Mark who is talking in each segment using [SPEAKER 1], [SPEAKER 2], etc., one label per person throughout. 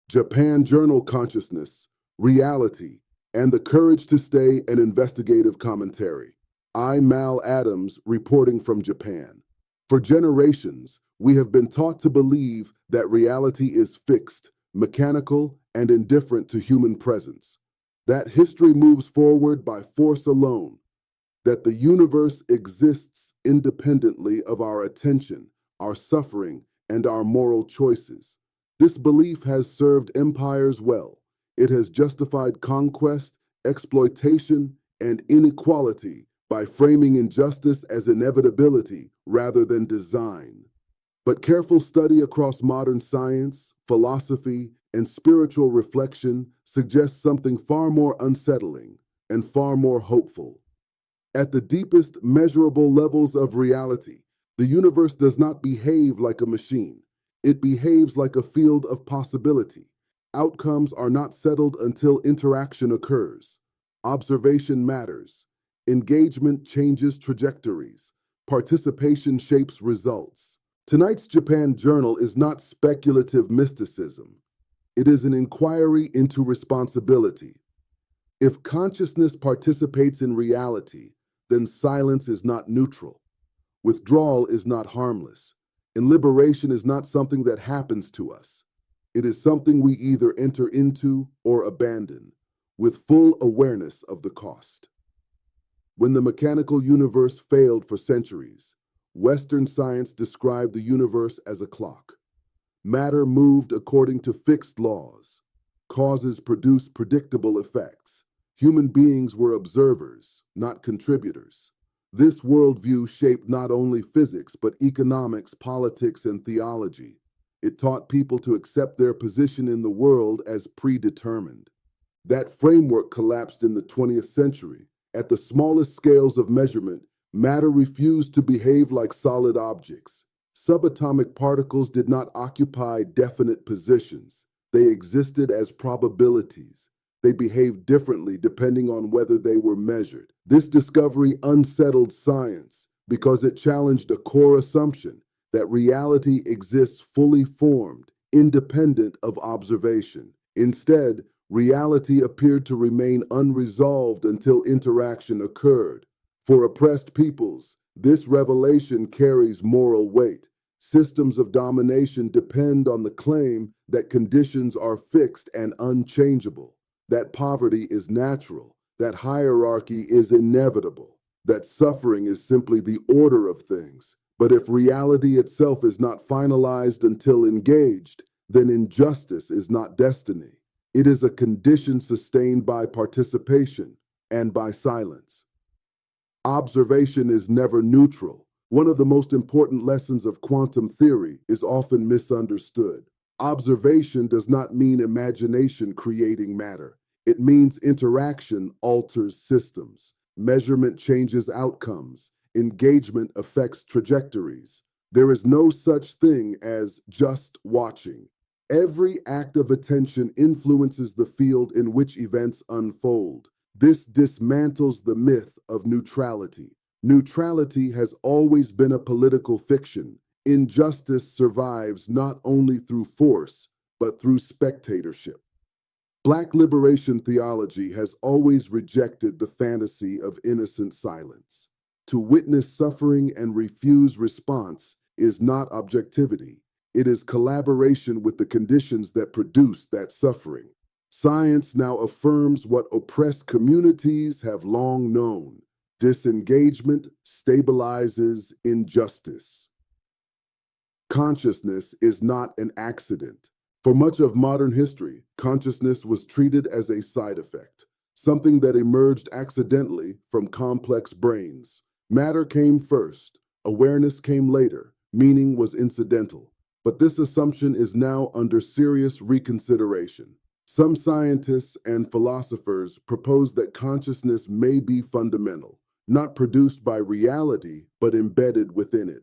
[SPEAKER 1] Japan Journal Consciousness, Reality, and the Courage to Stay an Investigative Commentary. Mal Adams, reporting from Japan. For generations, we have been taught to believe that reality is fixed, mechanical, and indifferent to human presence. That history moves forward by force alone, that the universe exists independently of our attention, our suffering, and our moral choices. This belief has served empires well. It has justified conquest, exploitation, and inequality by framing injustice as inevitability rather than design. But careful study across modern science, philosophy, and spiritual reflection suggests something far more unsettling and far more hopeful. At the deepest measurable levels of reality, the universe does not behave like a machine. It behaves like a field of possibility. Outcomes are not settled until interaction occurs. Observation matters. Engagement changes trajectories. Participation shapes results. Tonight's Japan Journal is not speculative mysticism. It is an inquiry into responsibility. If consciousness participates in reality, then silence is not neutral. Withdrawal is not harmless. And liberation is not something that happens to us. It is something we either enter into or abandon, with full awareness of the cost. When the mechanical universe failed for centuries, Western science described the universe as a clock. Matter moved according to fixed laws. Causes produced predictable effects. Human beings were observers, not contributors. This worldview shaped not only physics, but economics, politics, and theology. It taught people to accept their position in the world as predetermined. That framework collapsed in the 20th century. At the smallest scales of measurement, matter refused to behave like solid objects. Subatomic particles did not occupy definite positions. They existed as probabilities. They behaved differently depending on whether they were measured. This discovery unsettled science because it challenged a core assumption that reality exists fully formed, independent of observation. Instead, reality appeared to remain unresolved until interaction occurred. For oppressed peoples, this revelation carries moral weight. Systems of domination depend on the claim that conditions are fixed and unchangeable, that poverty is natural, that hierarchy is inevitable, that suffering is simply the order of things. But if reality itself is not finalized until engaged, then injustice is not destiny. It is a condition sustained by participation and by silence. Observation is never neutral. One of the most important lessons of quantum theory is often misunderstood. Observation does not mean imagination creating matter. It means interaction alters systems. Measurement changes outcomes. Engagement affects trajectories. There is no such thing as just watching. Every act of attention influences the field in which events unfold. This dismantles the myth of neutrality. Neutrality has always been a political fiction. Injustice survives not only through force, but through spectatorship. Black liberation theology has always rejected the fantasy of innocent silence. To witness suffering and refuse response is not objectivity. It is collaboration with the conditions that produce that suffering. Science now affirms what oppressed communities have long known. Disengagement stabilizes injustice. Consciousness is not an accident. For much of modern history, consciousness was treated as a side effect, something that emerged accidentally from complex brains. Matter came first, awareness came later, meaning was incidental. But this assumption is now under serious reconsideration. Some scientists and philosophers propose that consciousness may be fundamental, not produced by reality, but embedded within it.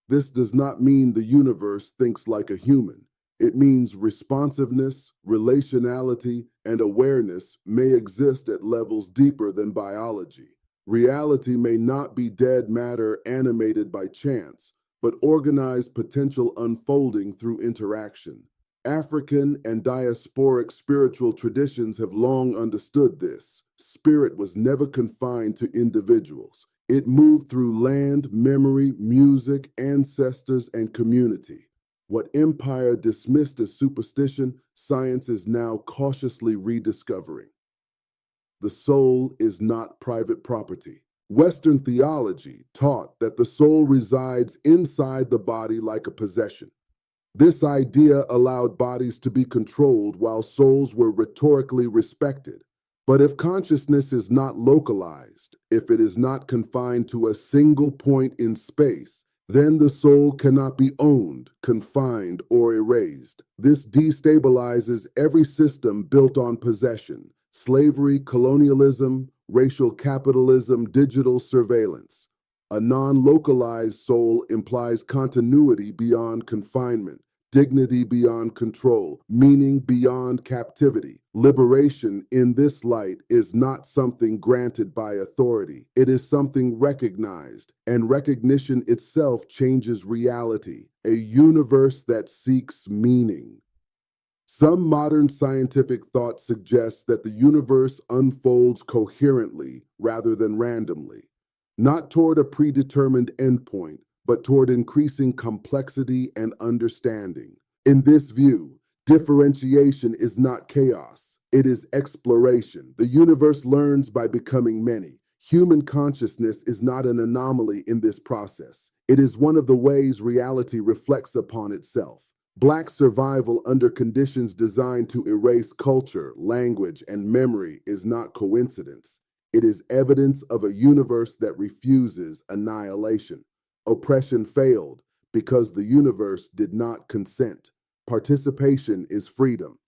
[SPEAKER 1] This does not mean the universe thinks like a human. It means responsiveness, relationality, and awareness may exist at levels deeper than biology. Reality may not be dead matter animated by chance, but organized potential unfolding through interaction. African and diasporic spiritual traditions have long understood this. Spirit was never confined to individuals. It moved through land, memory, music, ancestors, and community. What empire dismissed as superstition, science is now cautiously rediscovering. The soul is not private property. Western theology taught that the soul resides inside the body like a possession. This idea allowed bodies to be controlled while souls were rhetorically respected. But if consciousness is not localized, if it is not confined to a single point in space, then the soul cannot be owned, confined, or erased. This destabilizes every system built on possession: slavery, colonialism, racial capitalism, digital surveillance. A non-localized soul implies continuity beyond confinement, dignity beyond control, meaning beyond captivity. Liberation in this light is not something granted by authority. It is something recognized, and recognition itself changes reality, a universe that seeks meaning. Some modern scientific thought suggests that the universe unfolds coherently rather than randomly, not toward a predetermined endpoint, but toward increasing complexity and understanding. In this view, differentiation is not chaos, it is exploration. The universe learns by becoming many. Human consciousness is not an anomaly in this process. It is one of the ways reality reflects upon itself. Black survival under conditions designed to erase culture, language, and memory is not coincidence. It is evidence of a universe that refuses annihilation. Oppression failed because the universe did not consent. Participation is freedom.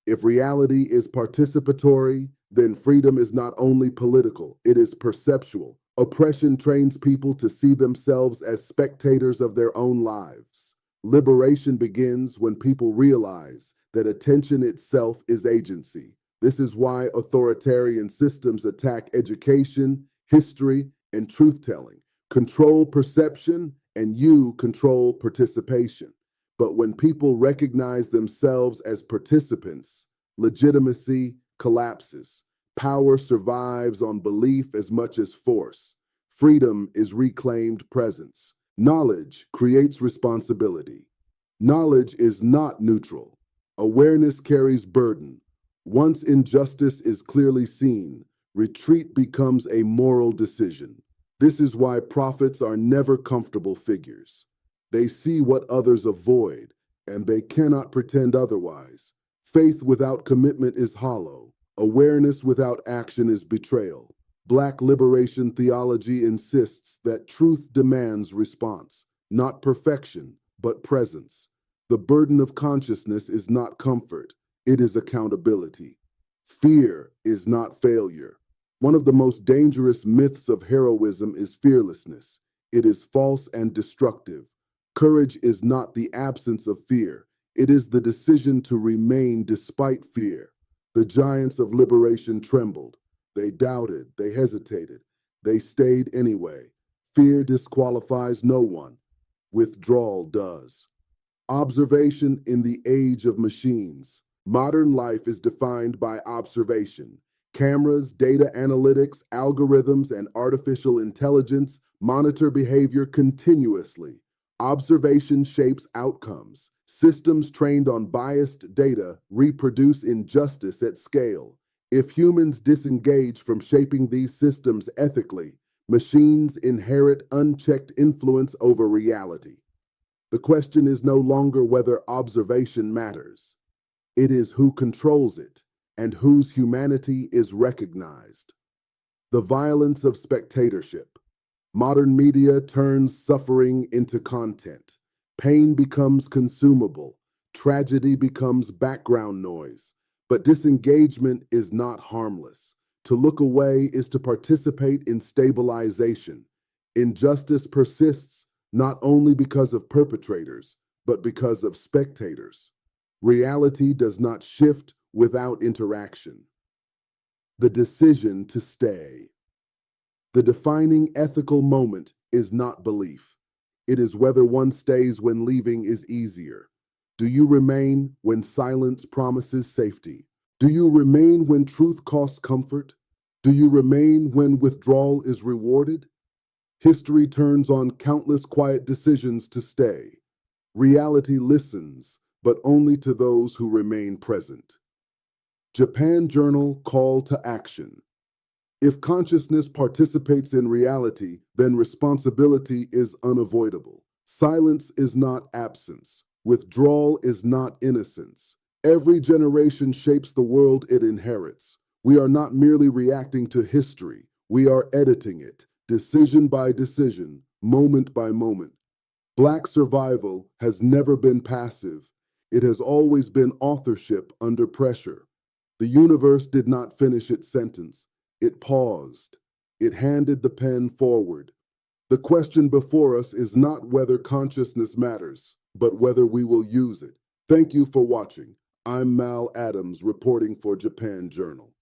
[SPEAKER 1] If reality is participatory, then freedom is not only political, it is perceptual. Oppression trains people to see themselves as spectators of their own lives. Liberation begins when people realize that attention itself is agency. This is why authoritarian systems attack education, history, and truth telling. Control perception, and you control participation. But when people recognize themselves as participants, legitimacy collapses. Power survives on belief as much as force. Freedom is reclaimed presence. Knowledge creates responsibility. Knowledge is not neutral. Awareness carries burden. Once injustice is clearly seen, retreat becomes a moral decision. This is why prophets are never comfortable figures. They see what others avoid, and they cannot pretend otherwise. Faith without commitment is hollow. Awareness without action is betrayal. Black liberation theology insists that truth demands response, not perfection, but presence. The burden of consciousness is not comfort, it is accountability. Fear is not failure. One of the most dangerous myths of heroism is fearlessness. It is false and destructive. Courage is not the absence of fear. It is the decision to remain despite fear. The giants of liberation trembled. They doubted, they hesitated, they stayed anyway. Fear disqualifies no one. Withdrawal does. Observation in the age of machines. Modern life is defined by observation. Cameras, data analytics, algorithms, and artificial intelligence monitor behavior continuously. Observation shapes outcomes. Systems trained on biased data reproduce injustice at scale. If humans disengage from shaping these systems ethically, machines inherit unchecked influence over reality. The question is no longer whether observation matters. It is who controls it and whose humanity is recognized. The violence of spectatorship. Modern media turns suffering into content. Pain becomes consumable. Tragedy becomes background noise. But disengagement is not harmless. To look away is to participate in stabilization. Injustice persists not only because of perpetrators, but because of spectators. Reality does not shift without interaction. The decision to stay. The defining ethical moment is not belief. It is whether one stays when leaving is easier. Do you remain when silence promises safety? Do you remain when truth costs comfort? Do you remain when withdrawal is rewarded? History turns on countless quiet decisions to stay. Reality listens, but only to those who remain present. Japan Journal Call to Action. If consciousness participates in reality, then responsibility is unavoidable. Silence is not absence. Withdrawal is not innocence. Every generation shapes the world it inherits. We are not merely reacting to history, we are editing it, decision by decision, moment by moment. Black survival has never been passive. It has always been authorship under pressure. The universe did not finish its sentence. It paused. It handed the pen forward. The question before us is not whether consciousness matters, but whether we will use it. Thank you for watching. I'm Mal Adams reporting for Japan Journal.